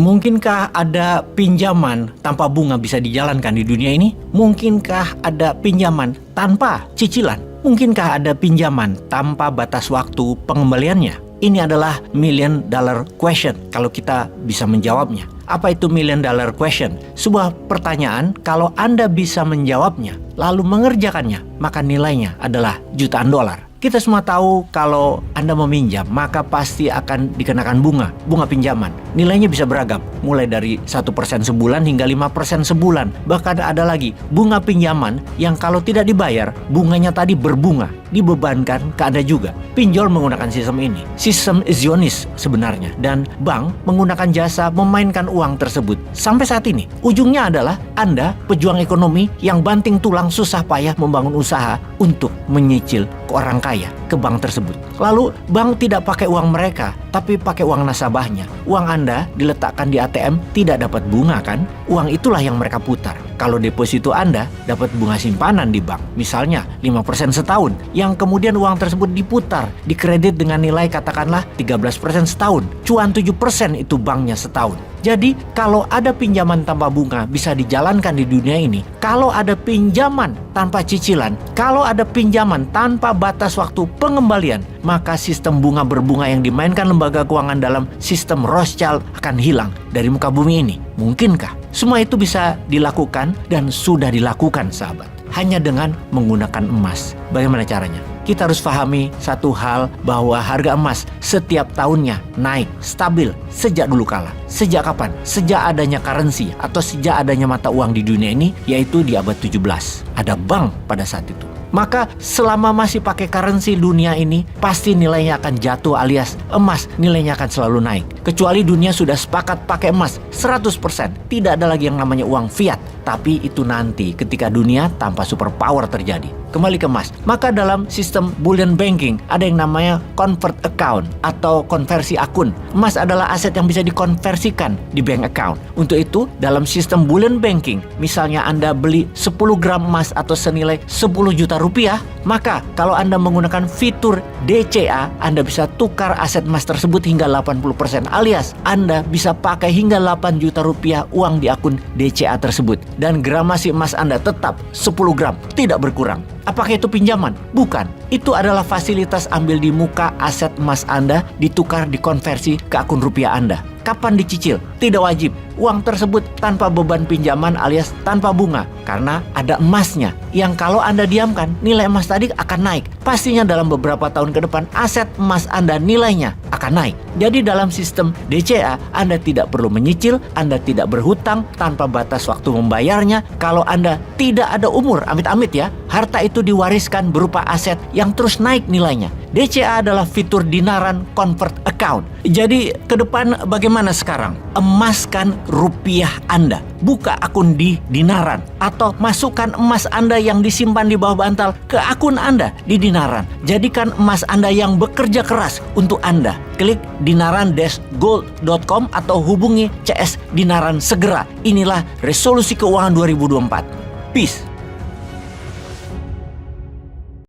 Mungkinkah ada pinjaman tanpa bunga bisa dijalankan di dunia ini? Mungkinkah ada pinjaman tanpa cicilan? Mungkinkah ada pinjaman tanpa batas waktu pengembaliannya? Ini adalah million dollar question kalau kita bisa menjawabnya. Apa itu million dollar question? Sebuah pertanyaan kalau Anda bisa menjawabnya lalu mengerjakannya, maka nilainya adalah jutaan dolar. Kita semua tahu kalau Anda meminjam, maka pasti akan dikenakan bunga pinjaman. Nilainya bisa beragam, mulai dari 1% sebulan hingga 5% sebulan. Bahkan ada lagi bunga pinjaman yang kalau tidak dibayar, bunganya tadi berbunga, dibebankan ke Anda juga. Pinjol menggunakan sistem ini. Sistem Zionis sebenarnya. Dan bank menggunakan jasa memainkan uang tersebut. Sampai saat ini, ujungnya adalah Anda, pejuang ekonomi yang banting tulang susah payah membangun usaha untuk menyicil ke orang kaya, ke bank tersebut. Lalu bank tidak pakai uang mereka, tapi pakai uang nasabahnya. Uang Anda diletakkan di ATM tidak dapat bunga kan? Uang itulah yang mereka putar. Kalau deposito Anda dapat bunga simpanan di bank, misalnya 5% setahun, yang kemudian uang tersebut diputar, dikredit dengan nilai katakanlah 13% setahun. Cuan 7% itu banknya setahun. Jadi kalau ada pinjaman tanpa bunga bisa dijalankan di dunia ini, kalau ada pinjaman tanpa cicilan, kalau ada pinjaman tanpa batas waktu pengembalian, maka sistem bunga berbunga yang dimainkan lembaga keuangan dalam sistem Rothschild akan hilang dari muka bumi ini. Mungkinkah? Semua itu bisa dilakukan dan sudah dilakukan, sahabat. Hanya dengan menggunakan emas. Bagaimana caranya? Kita harus pahami satu hal, bahwa harga emas setiap tahunnya naik, stabil sejak dulu kala. Sejak kapan? Sejak adanya currency atau sejak adanya mata uang di dunia ini, yaitu di abad 17. Ada bank pada saat itu. Maka selama masih pakai currency dunia ini, pasti nilainya akan jatuh, alias emas nilainya akan selalu naik. Kecuali dunia sudah sepakat pakai emas 100%. Tidak ada lagi yang namanya uang fiat. Tapi itu nanti ketika dunia tanpa superpower terjadi. Kembali ke emas. Maka dalam sistem bullion banking ada yang namanya convert account atau konversi akun. Emas adalah aset yang bisa dikonversikan di bank account. Untuk itu dalam sistem bullion banking, misalnya Anda beli 10 gram emas atau senilai 10 juta rupiah, maka kalau Anda menggunakan fitur DCA, Anda bisa tukar aset emas tersebut hingga 80%, alias Anda bisa pakai hingga 8 juta rupiah uang di akun DCA tersebut. Dan gramasi emas Anda tetap 10 gram, tidak berkurang. Apakah itu pinjaman? Bukan. Itu adalah fasilitas ambil di muka aset emas Anda, ditukar, dikonversi ke akun rupiah Anda. Kapan dicicil? Tidak wajib. Uang tersebut tanpa beban pinjaman alias tanpa bunga. Karena ada emasnya. Yang kalau Anda diamkan, nilai emas tadi akan naik. Pastinya dalam beberapa tahun ke depan, aset emas Anda nilainya akan naik. Jadi dalam sistem DCA, Anda tidak perlu menyicil, Anda tidak berhutang tanpa batas waktu membayarnya. Kalau Anda tidak ada umur, amit-amit ya, harta itu diwariskan berupa aset yang terus naik nilainya. DCA adalah fitur dinaran convert account. Jadi ke depan bagaimana sekarang? Emaskan rupiah Anda. Buka akun di dinaran. Atau masukkan emas Anda yang disimpan di bawah bantal ke akun Anda di dinaran. Jadikan emas Anda yang bekerja keras untuk Anda. Klik dinaran-gold.com atau hubungi CS Dinaran segera. Inilah resolusi keuangan 2024. Peace.